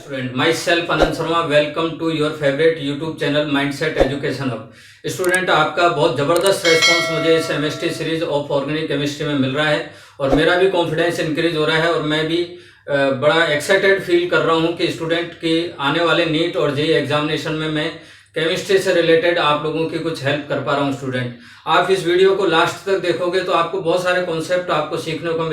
Student myself Anand Sharma welcome to your favourite YouTube channel Mindset Education Hub. Student आपका बहुत ज़बरदस्त response मुझे इस MST series of organic chemistry में मिल रहा है और मेरा भी कॉन्फिडेंस इंक्रीज हो रहा है और मैं भी बड़ा एक्साइटेड फील कर रहा हूं कि स्टूडेंट की आने वाले नीट और जेईई एग्जामिनेशन में मैं केमिस्ट्री से रिलेटेड आप लोगों की कुछ हेल्प कर पा रहा हूं। स्टूडेंट आप इस वीडियो को लास्ट तक देखोगे तो आपको बहुत सारे कॉन्सेप्ट आपको सीखने को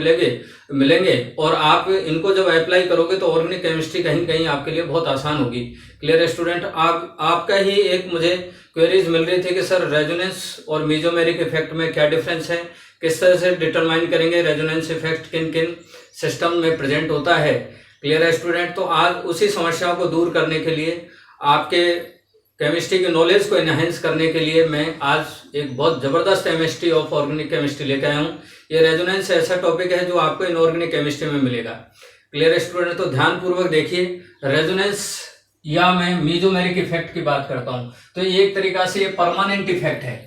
मिलेंगे और आप इनको जब अप्लाई करोगे तो ऑर्गेनिक केमिस्ट्री कहीं कहीं आपके लिए बहुत आसान होगी। क्लियर है स्टूडेंट? आपका ही एक मुझे क्वेरीज मिल रही थी कि सर रेजोनेंस और मीजोमेरिक इफेक्ट में क्या डिफरेंस है, किस तरह से डिटरमाइन करेंगे रेजोनेंस इफेक्ट किन किन सिस्टम में प्रेजेंट होता है। क्लियर है स्टूडेंट? तो आज उसी समस्याओं को दूर करने के लिए, आपके केमिस्ट्री की नॉलेज को एनहेंस करने के लिए मैं आज एक बहुत ज़बरदस्त केमिस्ट्री ऑफ ऑर्गेनिक केमिस्ट्री लेकर आया हूँ। ये रेजोनेंस ऐसा टॉपिक है जो आपको इनऑर्गेनिक केमिस्ट्री में मिलेगा। क्लियर है स्टूडेंट? तो ध्यानपूर्वक देखिए। रेजोनेंस या मैं मीजोमेरिक इफेक्ट की बात करता हूँ तो एक तरीका से ये परमानेंट इफेक्ट है,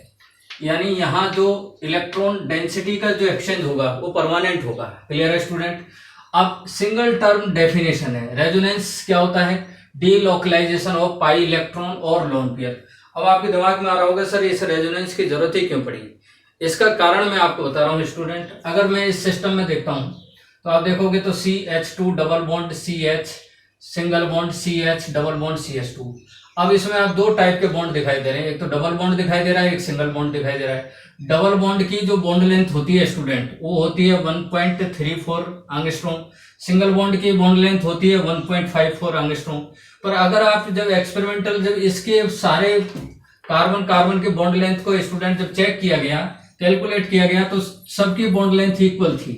यानी यहाँ जो इलेक्ट्रॉन डेंसिटी का जो एक्सचेंज होगा वो परमानेंट होगा। क्लियर है स्टूडेंट? अब सिंगल टर्म डेफिनेशन है, रेजोनेंस क्या होता है? डीलोकलाइजेशन ऑफ पाई इलेक्ट्रॉन और लोन पेयर। अब आपके दिमाग में आ रहा होगा सर इस रेजोनेंस की जरूरत ही क्यों पड़ी? इसका कारण मैं आपको बता रहा हूँ स्टूडेंट। अगर मैं इस सिस्टम में देखता हूँ तो आप देखोगे तो CH2 double bond CH single bond CH double bond CH2। अब इसमें आप दो टाइप के बॉन्ड दिखाई दे रहे हैं, एक तो डबल बॉन्ड दिखाई दे रहा है, एक सिंगल बॉन्ड दिखाई दे रहा है। डबल बॉन्ड की जो बॉन्ड लेंथ होती है स्टूडेंट वो होती है 1.34 एंगस्ट्रॉम, सिंगल बॉन्ड की बॉन्ड लेंथ होती है 1.54 एंगस्ट्रॉम। पर अगर आप जब एक्सपेरिमेंटल जब इसके सारे कार्बन कार्बन के बॉन्ड लेंथ को स्टूडेंट जब चेक किया गया, कैलकुलेट किया गया तो सबकी बॉन्ड लेंथ इक्वल थी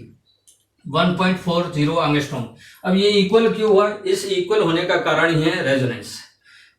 1.40 एंगस्ट्रॉम। अब ये इक्वल क्यों हुआ? इस इक्वल होने का कारण ही है रेजोनेंस।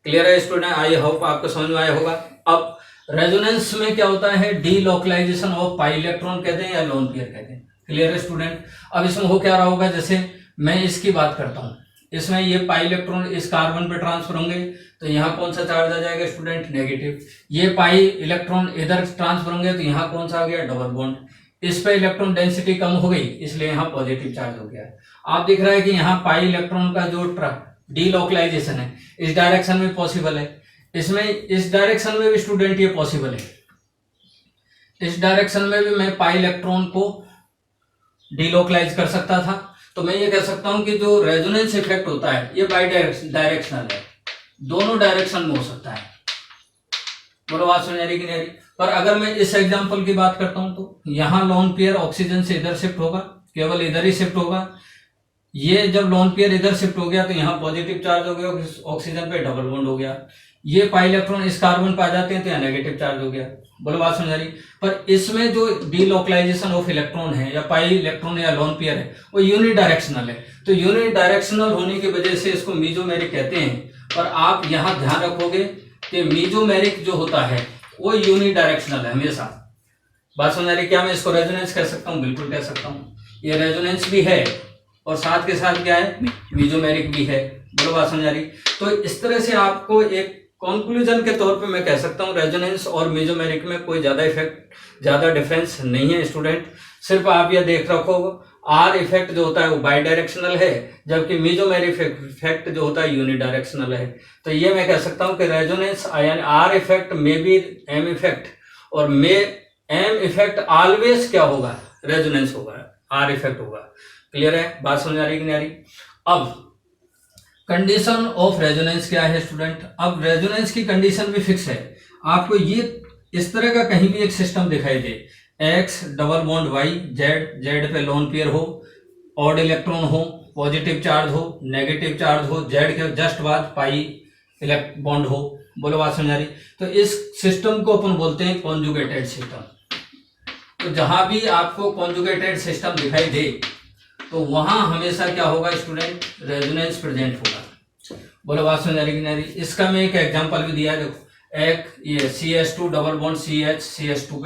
क्लियर है स्टूडेंट? आई होप आपको समझ में आया होगा। अब रेजोनेंस में क्या होता है? डीलोकलाइजेशन ऑफ पाई इलेक्ट्रॉन कहते हैं या लोन पेयर कहते हैं। क्लियर है स्टूडेंट? अब इसमें हो क्या रहा होगा, जैसे मैं इसकी बात करता हूं, इसमें ये पाई इलेक्ट्रॉन इस कार्बन पे ट्रांसफर होंगे तो यहाँ कौन सा चार्ज आ जाएगा स्टूडेंट? नेगेटिव। ये पाई इलेक्ट्रॉन इधर ट्रांसफर होंगे तो यहाँ कौन सा आ गया? Double bond. इस पे इलेक्ट्रॉन डेंसिटी कम हो गई इसलिए यहाँ पॉजिटिव चार्ज हो गया। आप दिख रहा है कि यहाँ पाई इलेक्ट्रॉन का जो डीलोकलाइजेशन है इस डायरेक्शन में पॉसिबल है, इसमें इस डायरेक्शन में भी स्टूडेंट ये पॉसिबल है। इस डायरेक्शन में भी मैं पाई इलेक्ट्रॉन को डीलोकलाइज कर सकता था। तो मैं ये कह सकता हूं कि जो रेजोनेंस इफेक्ट होता है ये बाई डायरेक्शनल है, दोनों डायरेक्शन में हो सकता है। बोलो बात समझ आ रही कि नहीं आ रही? पर अगर मैं इस एग्जांपल की बात करता हूं तो यहाँ लोन पेयर ऑक्सीजन से इधर शिफ्ट होगा, केवल इधर ही शिफ्ट होगा। ये जब लोन पेयर इधर शिफ्ट हो गया तो यहाँ पॉजिटिव चार्ज हो गया, ऑक्सीजन पे डबल बॉन्ड हो गया। ये पाई इलेक्ट्रॉन इस कार्बन पे आ जाते हैं तो यहाँ नेगेटिव चार्ज हो गया। बोलो बात समझ आ रही? पर इसमें जो डीलोकलाइजेशन ऑफ इलेक्ट्रॉन है या पाई इलेक्ट्रॉन या लोन पेयर है वो यूनिडायरेक्शनल है। तो यूनिडायरेक्शनल होने की वजह से इसको मीजोमेरिक कहते हैं। पर आप यहाँ ध्यान रखोगे कि मीजोमेरिक जो होता है वो यूनिडायरेक्शनल है हमेशा। बात समझ आ रही? क्या मैं इसको रेजोनेंस कह सकता हूँ? बिल्कुल कह सकता हूँ। ये रेजोनेंस भी है और साथ के साथ क्या है? मीजोमेरिक भी है। बोलो बात समझ आ रही? तो इस तरह से आपको एक कंक्लूजन के तौर पे मैं कह सकता हूँ रेजोनेंस और मीजोमेरिक में कोई ज्यादा डिफरेंस नहीं है स्टूडेंट। सिर्फ आप ये देख रखो आर इफेक्ट जो होता है वो बाई डायरेक्शनल है, जबकि मीजोमेरिक इफेक्ट जो होता है यूनिडायरेक्शनल है। तो ये मैं कह सकता हूँ कि रेजोनेंस यानी आर इफेक्ट में भी एम इफेक्ट और एम इफेक्ट ऑलवेज क्या होगा? रेजोनेंस होगा, आर इफेक्ट होगा। क्लियर है? बात समझ आ रही कि नहीं आ रही? अब कंडीशन ऑफ रेजोनेंस क्या है स्टूडेंट? अब रेजोनेंस की कंडीशन भी फिक्स है। आपको ये इस तरह का कहीं भी एक सिस्टम दिखाई दे, X double bond Y, Z पे लोन पेयर हो, ऑड इलेक्ट्रॉन हो, पॉजिटिव चार्ज हो, नेगेटिव चार्ज हो, Z के जस्ट बाद पाई बॉन्ड हो। बोलो बात समझ आ रही? तो इस सिस्टम को अपन बोलते हैं कॉन्जुगेटेड सिस्टम। तो जहां भी आपको कॉन्जुगेटेड सिस्टम दिखाई दे तो वहां हमेशा क्या होगा स्टूडेंट? रेजोनेंस प्रेजेंट होगा। बोलो बात समझ आ रही कि नहीं आ रही? इसका मैं एक एग्जांपल भी दिया है, देखो। एक ये CH2 double bond CH CH2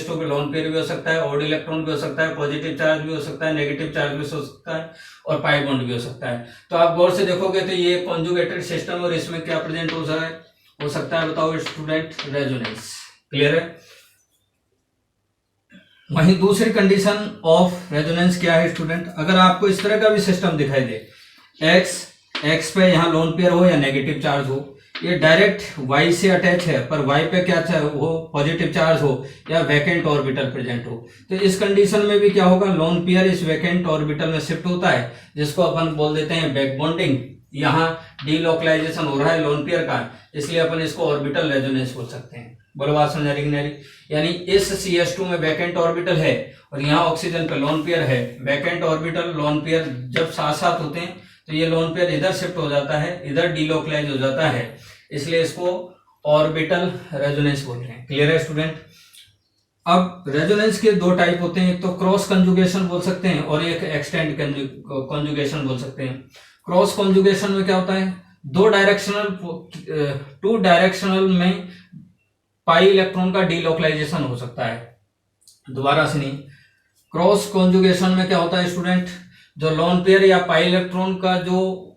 पे लोन पेयर भी हो सकता है, ऑड इलेक्ट्रॉन भी हो सकता है, पॉजिटिव चार्ज भी हो सकता है, नेगेटिव चार्ज भी हो सकता है और पाई बॉन्ड भी हो सकता है। तो आप गौर से देखोगे तो ये कॉन्जुगेटेड सिस्टम और इसमें क्या प्रेजेंट हो सकता है बताओ स्टूडेंट? रेजोनेंस। क्लियर है? वहीं दूसरी कंडीशन ऑफ रेजोनेंस क्या है स्टूडेंट? अगर आपको इस तरह का भी सिस्टम दिखाई दे, X एक्स पे यहाँ लोन पेयर हो या नेगेटिव चार्ज हो, ये डायरेक्ट वाई से अटैच है पर वाई पे क्या चाहे वो पॉजिटिव चार्ज हो या वैकेंट ऑर्बिटल प्रेजेंट हो, तो इस कंडीशन में भी क्या होगा, लोन पेयर इस वैकेंट ऑर्बिटल में शिफ्ट होता है, जिसको अपन बोल देते हैं बैक बॉन्डिंग। यहाँ डीलोकलाइजेशन हो रहा है लोन पेयर का, इसलिए अपन इसको ऑर्बिटल रेजोनेंस बोल सकते हैं। बोलो बात समझ आ रही कि नहीं? यानी इस CH2 में वैकेंट ऑर्बिटल है और यहाँ ऑक्सीजन पे लोन पेयर है। वैकेंट ऑर्बिटल लोन पेयर जब साथ साथ होते हैं तो ये लोन पेयर इधर शिफ्ट हो जाता है, इधर डीलोकलाइज हो जाता है, इसलिए इसको ऑर्बिटल रेजोनेंस बोल रहे हैं। क्लियर है स्टूडेंट? अब रेजोनेंस के दो टाइप होते हैं, एक तो क्रॉस कंजुगेशन बोल सकते हैं और एक एक्सटेंड कंजुगेशन बोल सकते हैं। क्रॉस कंजुगेशन में क्या होता है, टू डायरेक्शनल में पाई इलेक्ट्रॉन का डीलोकलाइजेशन हो सकता है। दोबारा से नहीं, क्रॉस कॉन्जुगेशन में क्या होता है स्टूडेंट, जो लोन पेयर या पाई इलेक्ट्रॉन का जो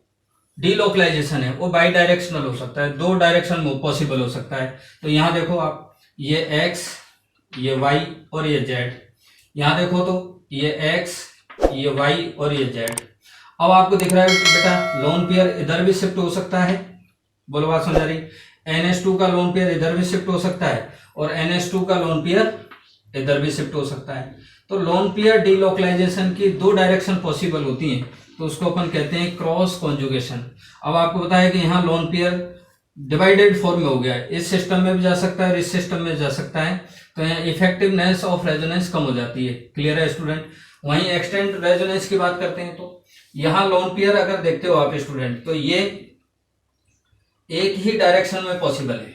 डीलोकलाइजेशन है वो बाई डायरेक्शनल हो सकता है, दो डायरेक्शन में पॉसिबल हो सकता है। तो यहां देखो आप, ये x, ये y और ये z, यहां देखो तो ये x, ये y और ये z। अब आपको दिख रहा है बेटा लोन पेयर इधर भी शिफ्ट हो सकता है। बोलो बात समझ आ रही? NH2 का लोन पेयर इधर भी शिफ्ट हो सकता है और NH2 का लोन पेयर इधर भी शिफ्ट हो सकता है। तो लोन पेयर डीलोकलाइजेशन की दो डायरेक्शन पॉसिबल होती हैं, तो उसको अपन कहते हैं क्रॉस कॉन्जुगेशन। अब आपको पता है कि यहाँ लोन पेयर डिवाइडेड फॉर्म में हो गया है, इस सिस्टम में भी जा सकता है और इस सिस्टम में जा सकता है, तो यहाँ इफेक्टिवनेस ऑफ रेजोनेंस कम हो जाती है। क्लियर है स्टूडेंट? वहीं एक्सटेंड रेजोनेंस की बात करते हैं तो यहाँ लोन पेयर अगर देखते हो आप स्टूडेंट, तो ये एक ही डायरेक्शन में पॉसिबल है।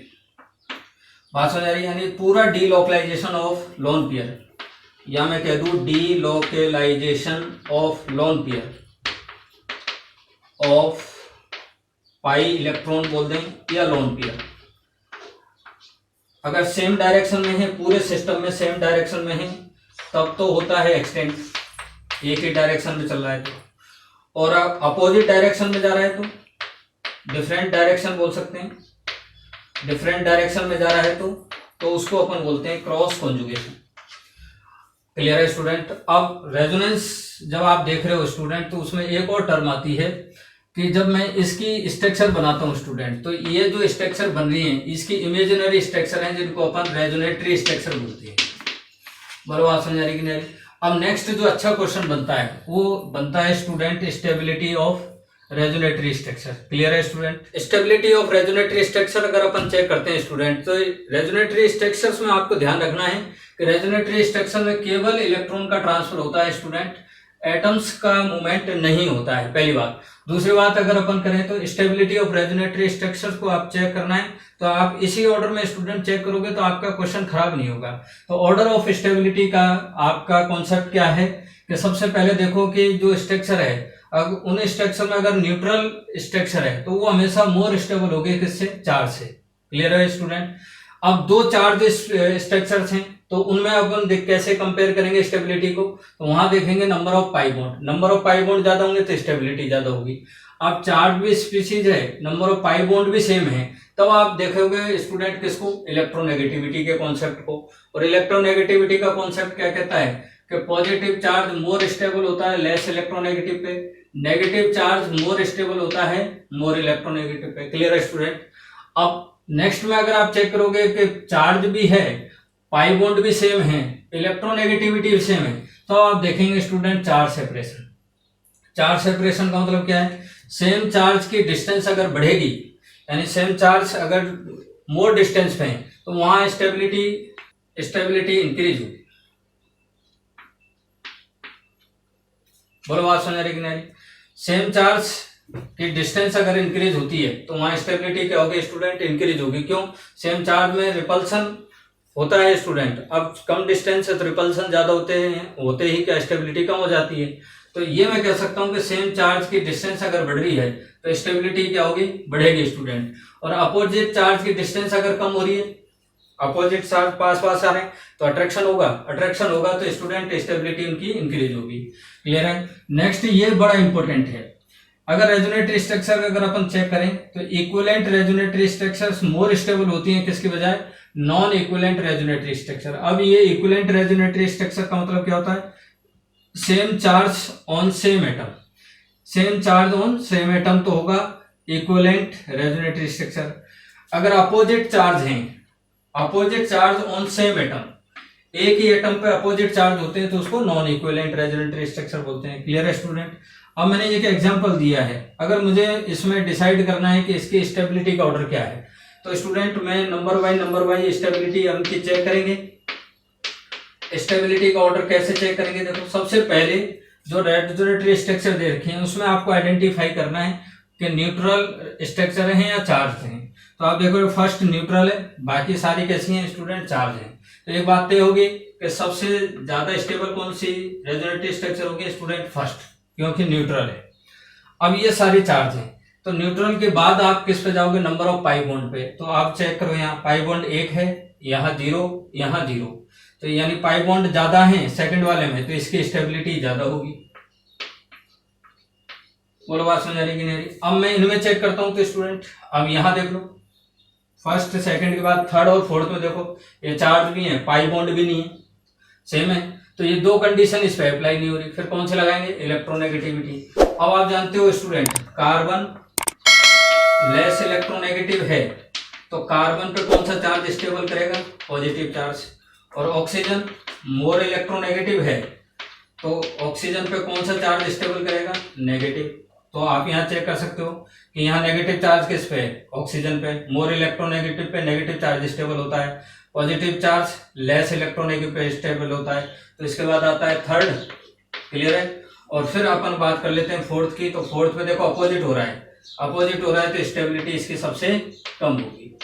बात समझ आ रही है? यानी पूरा डीलोकलाइजेशन ऑफ लोन पेयर, या मैं कह दूं delocalisation of lone pair of pi electron बोल दें या लोन पेयर, अगर सेम डायरेक्शन में है, पूरे सिस्टम में सेम डायरेक्शन में है, तब तो होता है एक्सटेंड, एक ही डायरेक्शन में चल रहा है तो। और अपोजिट डायरेक्शन में जा रहा है तो डिफरेंट डायरेक्शन बोल सकते हैं, डिफरेंट डायरेक्शन में जा रहा है तो उसको अपन बोलते हैं क्रॉस कॉन्जुगेशन। क्लियर है स्टूडेंट? अब रेजोनेंस जब आप देख रहे हो स्टूडेंट, तो उसमें एक और टर्म आती है कि जब मैं इसकी स्ट्रक्चर बनाता हूं स्टूडेंट, तो ये जो स्ट्रक्चर बन रही है इसकी इमेजिनरी स्ट्रक्चर है, जिनको अपन रेजोनेटरी स्ट्रक्चर बोलते हैं। बराबर आप समझ आ रही कि नहीं? अब नेक्स्ट जो अच्छा क्वेश्चन बनता है वो बनता है student stability of resonatory structure. Clear है student? Stability of resonatory structure अगर अपन चेक करते हैं स्टूडेंट, तो रेजोनेटरी स्ट्रक्चर्स में आपको ध्यान रखना है कि रेजोनेटरी स्ट्रक्चर में केवल इलेक्ट्रॉन का ट्रांसफर होता है स्टूडेंट, एटम्स का मूवमेंट नहीं होता है, पहली बात। दूसरी बात अगर अपन करें तो स्टेबिलिटी ऑफ रेजोनेटरी स्ट्रक्चर्स को आप चेक करना है तो आप इसी ऑर्डर में स्टूडेंट चेक करोगे तो आपका क्वेश्चन खराब नहीं होगा। तो ऑर्डर ऑफ स्टेबिलिटी का आपका कॉन्सेप्ट क्या है कि सबसे पहले देखो कि जो स्ट्रक्चर है, अब उन स्ट्रक्चर में अगर न्यूट्रल स्ट्रक्चर है तो वो हमेशा मोर स्टेबल होगी किससे? चार्ज से। क्लियर है स्टूडेंट? अब दो चार्ज स्ट्रक्चर्स हैं तो उनमें अपन कैसे कंपेयर करेंगे स्टेबिलिटी को, तो वहां देखेंगे number of pi bond, number of pi bond ज्यादा होंगे तो स्टेबिलिटी ज्यादा होगी। अब चार्ज भी स्पीशीज है, नंबर ऑफ पाई बॉन्ड भी सेम है, तब आप देखोगे स्टूडेंट किसको? इलेक्ट्रोनेगेटिविटी के कॉन्सेप्ट को। और इलेक्ट्रोनेगेटिविटी का कॉन्सेप्ट क्या कहता है कि पॉजिटिव चार्ज मोर स्टेबल होता है लेस इलेक्ट्रोनेगेटिव पे, नेगेटिव चार्ज मोर स्टेबल होता है मोर इलेक्ट्रोनेगेटिव पे। क्लियर है स्टूडेंट? अब नेक्स्ट में अगर आप चेक करोगे कि चार्ज भी है, पाई बॉन्ड भी सेम है, इलेक्ट्रोनेगेटिविटी भी सेम है, तो आप देखेंगे student charge separation. Charge separation का मतलब क्या है? सेम चार्ज की डिस्टेंस अगर बढ़ेगी, यानी सेम चार्ज अगर मोर डिस्टेंस पे है, तो वहां स्टेबिलिटी इंक्रीज होगी। बोलो बात समझ रही कि नहीं? सेम चार्ज की डिस्टेंस अगर इंक्रीज होती है तो वहां स्टेबिलिटी क्या होगी स्टूडेंट? इंक्रीज होगी। क्यों? सेम चार्ज में रिपल्सन होता है स्टूडेंट, अब कम डिस्टेंस है तो रिपल्सन ज्यादा होते ही क्या स्टेबिलिटी कम हो जाती है। तो ये मैं कह सकता हूं कि सेम चार्ज की डिस्टेंस अगर बढ़ रही है तो स्टेबिलिटी क्या होगी? बढ़ेगी स्टूडेंट। और अपोजिट चार्ज की डिस्टेंस अगर कम हो रही है, अपोजिट चार्ज पास पास आ रहे हैं तो अट्रैक्शन होगा तो स्टूडेंट स्टेबिलिटी उनकी इंक्रीज होगी। क्लियर है? नेक्स्ट ये बड़ा इंपॉर्टेंट है, अगर रेजोनेटरी स्ट्रक्चर अगर अपन चेक करें तो equivalent resonatory structures more stable होती हैं किसकी बजाय? Non equivalent resonatory structure. अब ये इक्विवेलेंट रेजोनेटरी स्ट्रक्चर का मतलब क्या होता है? Same charge on same atom, same charge on same atom तो होगा इक्विवेलेंट रेजोनेटरी स्ट्रक्चर। अगर अपोजिट चार्ज हैं, opposite charge on same atom, एक ही एटम पे अपोजिट चार्ज होते हैं तो उसको नॉन इक्विवेलेंट रेजोनेटरी स्ट्रक्चर बोलते हैं। क्लियर है स्टूडेंट? अब मैंने एक एग्जांपल दिया है, अगर मुझे इसमें डिसाइड करना है कि इसकी स्टेबिलिटी का ऑर्डर क्या है, तो स्टूडेंट मैं नंबर वाइज स्टेबिलिटी हम की चेक करेंगे। स्टेबिलिटी का ऑर्डर कैसे चेक करेंगे? देखो, सबसे पहले जो रेजोनेटरी स्ट्रक्चर दे रखे हैं उसमें आपको आइडेंटिफाई करना है कि न्यूट्रल स्ट्रक्चर है या चार्ज हैं। तो आप देखो फर्स्ट न्यूट्रल है, बाकी सारी कैसी हैं स्टूडेंट? चार्ज हैं। तो एक बात तय होगी कि सबसे ज्यादा स्टेबल कौन सी रेजोनेटरी स्ट्रक्चर होगी स्टूडेंट? फर्स्ट, क्योंकि न्यूट्रल है। अब ये सारी चार्ज हैं, तो न्यूट्रल के बाद आप किस पे जाओगे? नंबर ऑफ पाई बॉन्ड पे। तो आप चेक करो, यहाँ पाई बॉन्ड 1 है, यहाँ 0, यहाँ 0, तो यानी पाई बॉन्ड ज्यादा है सेकंड वाले में, तो इसकी स्टेबिलिटी ज्यादा होगी। बोलो बात समझ आ रही कि नहीं? अब मैं इनमें चेक करता हूं तो स्टूडेंट अब यहां देख लो, फर्स्ट सेकंड के बाद थर्ड और फोर्थ में देखो ये चार्ज भी है, पाई बॉन्ड भी नहीं है, सेम है। तो ये दो कंडीशन इस पे अप्लाई नहीं हो रही, फिर कौन से लगाएंगे? इलेक्ट्रोनेगेटिविटी। अब आप जानते हो स्टूडेंट, कार्बन लेस इलेक्ट्रोनेगेटिव है तो कार्बन पे कौन सा चार्ज स्टेबल करेगा? Positive charge. और ऑक्सीजन मोर इलेक्ट्रोनेगेटिव है तो ऑक्सीजन पे कौन सा चार्ज स्टेबल करेगा? नेगेटिव। तो आप यहाँ चेक कर सकते हो कि यहाँ नेगेटिव चार्ज किस पे है? ऑक्सीजन पे। मोर इलेक्ट्रोनेगेटिव पे नेगेटिव चार्ज स्टेबल होता है, पॉजिटिव चार्ज लेस इलेक्ट्रोनेगेटिव पे स्टेबल होता है। तो इसके बाद आता है थर्ड। क्लियर है? और फिर अपन बात कर लेते हैं फोर्थ की। तो फोर्थ में देखो अपोजिट हो रहा है, अपोजिट हो रहा है तो स्टेबिलिटी इसकी सबसे कम होगी।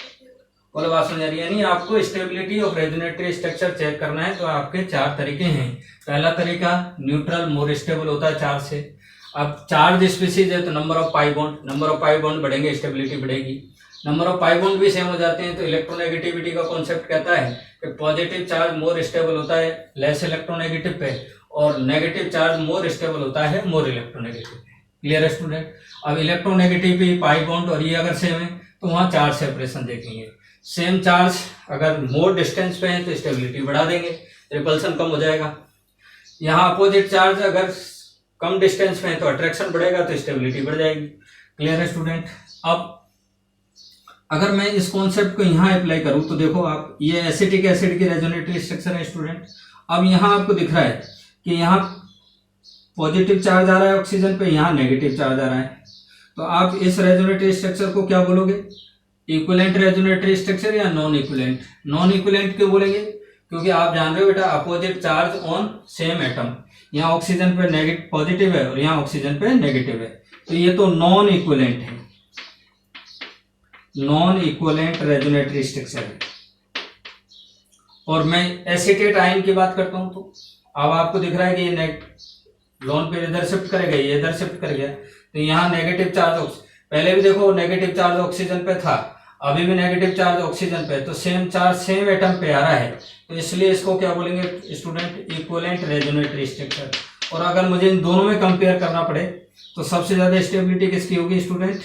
बोलो बात समझ आ रही है? यानी आपको stability of resonatory structure check करना है तो आपके 4 तरीके हैं। पहला तरीका न्यूट्रल मोर स्टेबल होता है चार्ज से। अब चार्ज स्पीसीज है तो नंबर ऑफ पाई बॉन्ड बढ़ेंगे, स्टेबिलिटी बढ़ेगी। नंबर ऑफ पाई बॉन्ड भी सेम हो जाते हैं तो इलेक्ट्रोनेगेटिविटी का कॉन्सेप्ट कहता है कि पॉजिटिव चार्ज मोर स्टेबल होता है लेस इलेक्ट्रोनेगेटिव पे, और नेगेटिव चार्ज मोर स्टेबल होता है मोर इलेक्ट्रोनेगेटिव पे। क्लियर है स्टूडेंट? अब इलेक्ट्रोनेगेटिव पे पाई बॉन्ड और ये अगर सेम है तो वहां चार्ज सेपरेशन देखेंगे। सेम चार्ज अगर मोर डिस्टेंस पे है तो स्टेबिलिटी बढ़ा देंगे, रिपल्सन कम हो जाएगा। यहाँ अपोजिट चार्ज अगर कम डिस्टेंस पे है तो अट्रैक्शन बढ़ेगा तो स्टेबिलिटी बढ़ जाएगी। क्लियर है स्टूडेंट? अब अगर मैं इस कॉन्सेप्ट को यहाँ अप्लाई करूँ तो देखो आप, ये एसिटिक एसिड की रेजोनेटरी स्ट्रक्चर है स्टूडेंट। अब यहाँ आपको दिख रहा है कि यहाँ पॉजिटिव चार्ज आ रहा है ऑक्सीजन पे, यहाँ नेगेटिव चार्ज आ रहा है। तो आप इस रेजोनेटरी स्ट्रक्चर को क्या बोलोगे? इक्विवेलेंट रेजोनेटरी स्ट्रक्चर या नॉन इक्विवेलेंट? नॉन इक्विवेलेंट क्यों बोलेंगे? क्योंकि आप जान रहे हो बेटा opposite charge on same atom, यहाँ ऑक्सीजन पे नेगेटिव पॉजिटिव है और यहाँ ऑक्सीजन पे नेगेटिव है, तो ये तो नॉन इक्विवेलेंट है, नॉन इक्विवेलेंट रेजोनेटरी स्ट्रक्चर है। और मैं एसीटेट आयन की बात करता हूं तो अब आपको दिख रहा है कि ये लोन पे इधर शिफ्ट करेगा, ये इधर शिफ्ट कर गया, तो यहाँ नेगेटिव चार्ज, पहले भी देखो नेगेटिव चार्ज ऑक्सीजन पे था, अभी भी नेगेटिव चार्ज ऑक्सीजन पे, तो सेम चार्ज सेम एटम पे आ रहा है, तो इसलिए इसको क्या बोलेंगे स्टूडेंट? Equivalent resonatory structure. और अगर मुझे इन दोनों में कंपेयर करना पड़े तो सबसे ज्यादा स्टेबिलिटी किसकी होगी स्टूडेंट?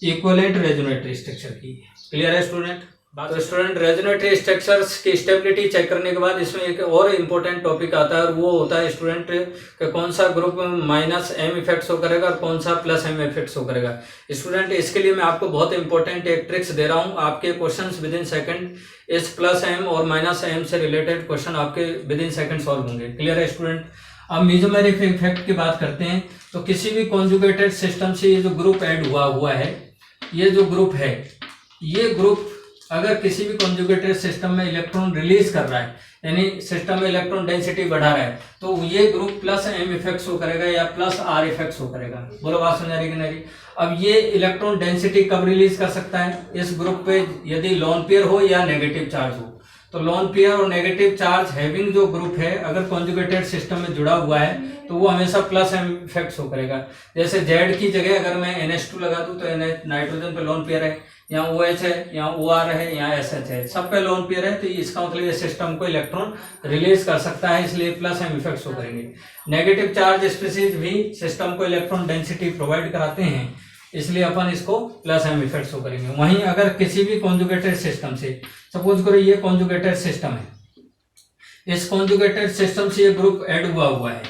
इक्विवेलेंट रेजोनेटरी स्ट्रक्चर की। क्लियर है स्टूडेंट? तो स्टूडेंट रेजोनेटरी स्ट्रक्चर्स की स्टेबिलिटी चेक करने के बाद इसमें एक और इम्पोर्टेंट टॉपिक आता है और वो होता है स्टूडेंट कि कौन सा group minus M effect show करेगा और कौन सा प्लस एम इफेक्ट शो करेगा। स्टूडेंट इसके लिए मैं आपको बहुत इंपॉर्टेंट एक ट्रिक्स दे रहा हूँ, आपके क्वेश्चंस विद इन सेकंड इस प्लस एम और माइनस एम से रिलेटेड क्वेश्चन आपके विद इन सेकंड सॉल्व होंगे। क्लियर है स्टूडेंट? अब मेसोमेरिक इफेक्ट की बात करते हैं तो किसी भी कॉन्जुगेटेड सिस्टम से ये जो ग्रुप ऐड हुआ है, ये जो ग्रुप है, ये ग्रुप अगर किसी भी कॉन्जुगेटेड सिस्टम में इलेक्ट्रॉन रिलीज कर रहा है, यानी सिस्टम में इलेक्ट्रॉन डेंसिटी बढ़ा रहा है, तो ये group plus M effect show करेगा या प्लस आर इफेक्ट शो करेगा। बोलो बात समझ आ रही कि नहीं? अब ये इलेक्ट्रॉन डेंसिटी कब रिलीज कर सकता है? इस ग्रुप पे यदि लोन पेयर हो या नेगेटिव चार्ज हो। तो लोन पेयर और नेगेटिव चार्ज हैविंग जो ग्रुप है अगर कॉन्जुगेटेड सिस्टम में जुड़ा हुआ है तो वो हमेशा प्लस एम इफेक्ट शो करेगा। जैसे जेड की जगह अगर मैं NH2 लगा दूं तो नाइट्रोजन पे लोन पेयर है, यहाँ OH है, यहाँ OR है, यहाँ SH है, सब पे लोन पेयर है, तो इसका मतलब ये सिस्टम को इलेक्ट्रॉन रिलीज कर सकता है, इसलिए प्लस एम इफेक्ट शो करेंगे। नेगेटिव चार्ज स्पीसीज भी सिस्टम को इलेक्ट्रॉन डेंसिटी प्रोवाइड कराते हैं, इसलिए अपन इसको प्लस एम इफेक्ट शो करेंगे। वहीं अगर किसी भी कॉन्जुगेटेड सिस्टम से, सपोज करो ये कॉन्जुगेटेड सिस्टम है, इस कॉन्जुगेटेड सिस्टम से ये ग्रुप ऐड हुआ है,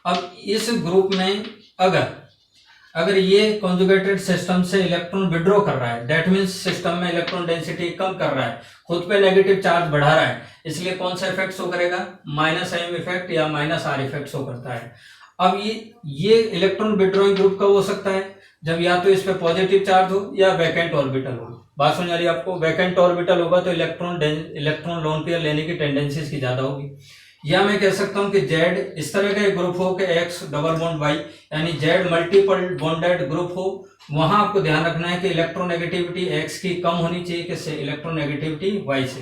अब इस ग्रुप में अगर ये कॉन्जुगेटेड सिस्टम से इलेक्ट्रॉन विड्रॉ कर रहा है, दैट मीन्स सिस्टम में इलेक्ट्रॉन डेंसिटी कम कर रहा है, खुद पे नेगेटिव चार्ज बढ़ा रहा है, इसलिए कौन सा इफेक्ट शो करेगा? माइनस एम इफेक्ट या माइनस आर इफेक्ट शो करता है। अब ये इलेक्ट्रॉन विड्रॉइंग ग्रुप कब हो सकता है? जब या तो इस पे पॉजिटिव चार्ज हो या वैकेंट ऑर्बिटल हो। बात समझ आ रही है आपको? वैकेंट ऑर्बिटल होगा तो इलेक्ट्रॉन लोन पेयर लेने की टेंडेंसी इसकी ज्यादा होगी। या मैं कह सकता हूं कि जेड इस तरह का ग्रुप हो कि एक्स डबल बॉन्ड वाई, यानी जेड मल्टीपल बॉन्डेड ग्रुप हो, वहां आपको ध्यान रखना है कि इलेक्ट्रोनेगेटिविटी एक्स की कम होनी चाहिए, किससे? इलेक्ट्रोनेगेटिविटी वाई से।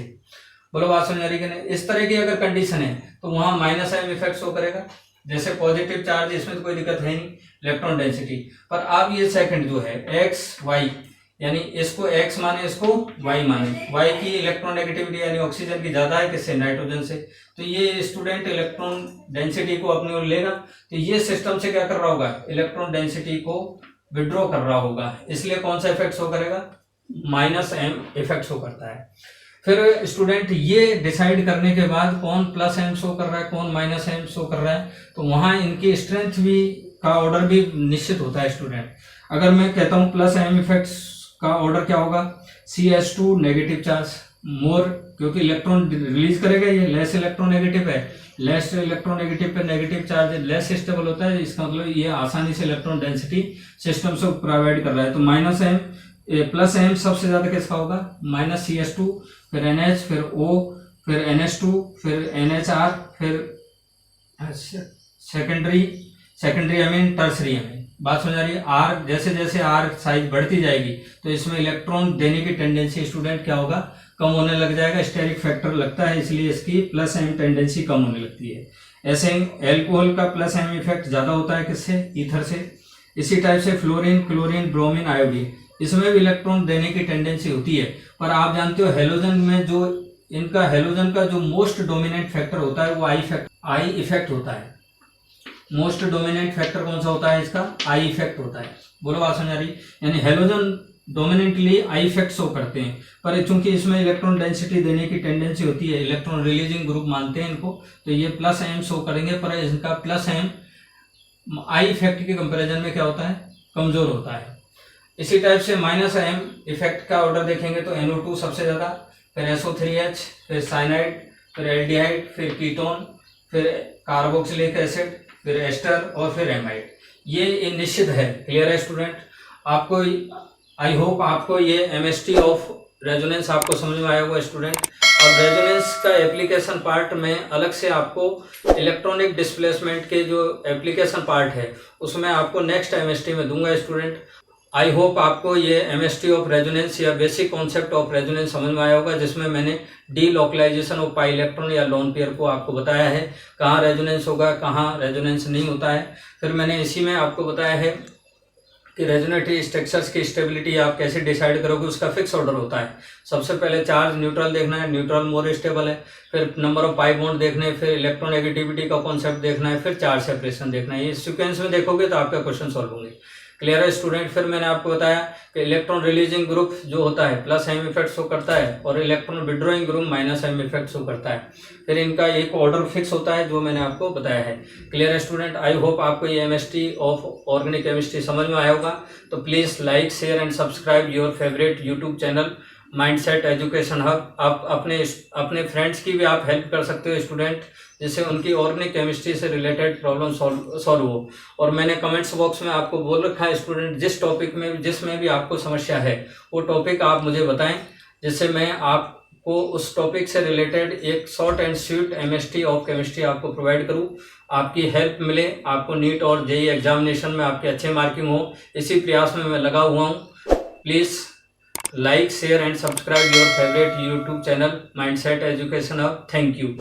बोलो बात समझ आ रही है कि नहीं? इस तरह की अगर कंडीशन है तो वहां माइनस एम इफेक्ट शो करेगा। जैसे पॉजिटिव चार्ज, इसमें तो कोई दिक्कत है नहीं, इलेक्ट्रॉन डेंसिटी। पर आप ये सेकंड जो है एक्स वाई, यानी इसको एक्स माने, इसको वाई माने, वाई की इलेक्ट्रोनेगेटिविटी यानी ऑक्सीजन की ज्यादा है, किससे? नाइट्रोजन से। तो ये स्टूडेंट इलेक्ट्रॉन डेंसिटी को अपनी ओर लेगा, तो ये सिस्टम से क्या कर रहा होगा? इलेक्ट्रॉन डेंसिटी को विड्रॉ कर रहा होगा, इसलिए कौन सा इफेक्ट शो करेगा? माइनस एम इफेक्ट शो करता है। फिर स्टूडेंट ये डिसाइड करने के बाद कौन प्लस एम शो कर रहा है, कौन माइनस एम शो कर रहा है, तो वहां इनकी स्ट्रेंथ भी का ऑर्डर भी निश्चित होता है स्टूडेंट। अगर मैं कहता हूं प्लस एम इफेक्ट का ऑर्डर क्या होगा? CH2 नेगेटिव चार्ज मोर, क्योंकि इलेक्ट्रॉन रिलीज करेगा, ये लेस इलेक्ट्रोनेगेटिव है, लेस इलेक्ट्रोनेगेटिव पे नेगेटिव चार्ज लेस स्टेबल होता है, इसका मतलब ये आसानी से इलेक्ट्रॉन डेंसिटी सिस्टम से प्रोवाइड कर रहा है। तो माइनस एम प्लस एम सबसे ज्यादा किसका होगा? माइनस CH2, फिर NH, फिर O, फिर NH2, फिर NHR, फिर सेकेंडरी अमीन, टर्सरी अमीन। बात समझ आ रही है? आर जैसे जैसे आर साइज बढ़ती जाएगी तो इसमें इलेक्ट्रॉन देने की टेंडेंसी स्टूडेंट क्या होगा? कम होने लग जाएगा, स्टेरिक फैक्टर लगता है, इसलिए इसकी प्लस एम टेंडेंसी कम होने लगती है। ऐसे एल्कोहल का प्लस एम इफेक्ट ज्यादा होता है, किससे? ईथर से। इसी टाइप से फ्लोरीन, क्लोरीन, ब्रोमीन, आयोडीन, इसमें भी इलेक्ट्रॉन देने की टेंडेंसी होती है। पर आप जानते हो हेलोजन में जो इनका हेलोजन का जो मोस्ट डोमिनेंट फैक्टर होता है वो आई इफेक्ट होता है। मोस्ट डोमिनेंट फैक्टर कौन सा होता है इसका? आई इफेक्ट होता है। बोलो बात समझ आ रही? यानी halogen dominantly I effect show करते हैं, पर चूंकि इसमें इलेक्ट्रॉन डेंसिटी देने की टेंडेंसी होती है, इलेक्ट्रॉन रिलीजिंग ग्रुप मानते हैं इनको, तो ये प्लस एम शो करेंगे, पर इनका प्लस एम आई इफेक्ट के कंपेरिजन में क्या होता है? कमजोर होता है। इसी टाइप से माइनस एम इफेक्ट का ऑर्डर देखेंगे तो NO2 सबसे ज्यादा, फिर SO3H, फिर साइनाइड, फिर एल्डिहाइड, फिर कीटोन, फिर कार्बोक्सिलिक एसिड, फिर एस्टर और फिर एमाइड। ये निश्चित है। क्लियर है स्टूडेंट? आपको आई होप आपको ये MST ऑफ रेजोनेंस आपको समझ में आया होगा स्टूडेंट। अब रेजोनेंस का एप्लीकेशन पार्ट में अलग से आपको इलेक्ट्रॉनिक डिस्प्लेसमेंट के जो एप्लीकेशन पार्ट है उसमें आपको नेक्स्ट MST में दूंगा स्टूडेंट। आई होप आपको ये MST ऑफ रेजोनेंस या बेसिक कॉन्सेप्ट ऑफ रेजोनेंस समझ में आया होगा, जिसमें मैंने delocalisation of pi electron या लोन पेयर को आपको बताया है, कहाँ रेजोनेंस होगा, कहाँ रेजोनेंस नहीं होता है। फिर मैंने इसी में आपको बताया है कि रेजोनेटरी स्ट्रक्चर्स की स्टेबिलिटी आप कैसे डिसाइड करोगे, उसका फिक्स ऑर्डर होता है। सबसे पहले चार्ज न्यूट्रल देखना है, न्यूट्रल मोर स्टेबल है, फिर नंबर ऑफ पाई बॉन्ड देखने, फिर इलेक्ट्रोनेगेटिविटी का कॉन्सेप्ट देखना है, फिर चार्ज सेपरेशन देखना है। ये सीक्वेंस में देखोगे तो आपका क्वेश्चन सॉल्व होंगे। क्लियर है स्टूडेंट? फिर मैंने आपको बताया कि इलेक्ट्रॉन रिलीजिंग ग्रुप जो होता है प्लस एम इफेक्ट शो करता है और electron withdrawing group minus M effect show करता है। फिर इनका एक ऑर्डर फिक्स होता है जो मैंने आपको बताया है। क्लियर है स्टूडेंट? आई होप आपको ये MST ऑफ ऑर्गेनिक केमिस्ट्री समझ में आया होगा। तो please like, share and subscribe your favourite YouTube channel Mindset Education hub. आप अपने फ्रेंड्स की भी आप हेल्प कर सकते हो स्टूडेंट, जिससे उनकी ऑर्गेनिक केमिस्ट्री से रिलेटेड प्रॉब्लम सॉल्व हो। और मैंने कमेंट्स बॉक्स में आपको बोल रखा है स्टूडेंट, जिस टॉपिक में जिसमें भी आपको समस्या है वो टॉपिक आप मुझे बताएं, जिससे मैं आपको उस टॉपिक से रिलेटेड एक short and sweet MST of chemistry आपको प्रोवाइड करूं, आपकी हेल्प मिले, आपको नीट और JEE एग्जामिनेशन में आपके अच्छे मार्किंग हो, इसी प्रयास में मैं लगा हुआ हूँ। Please like, share and subscribe your favourite YouTube channel Mindset Education hub. Thank you.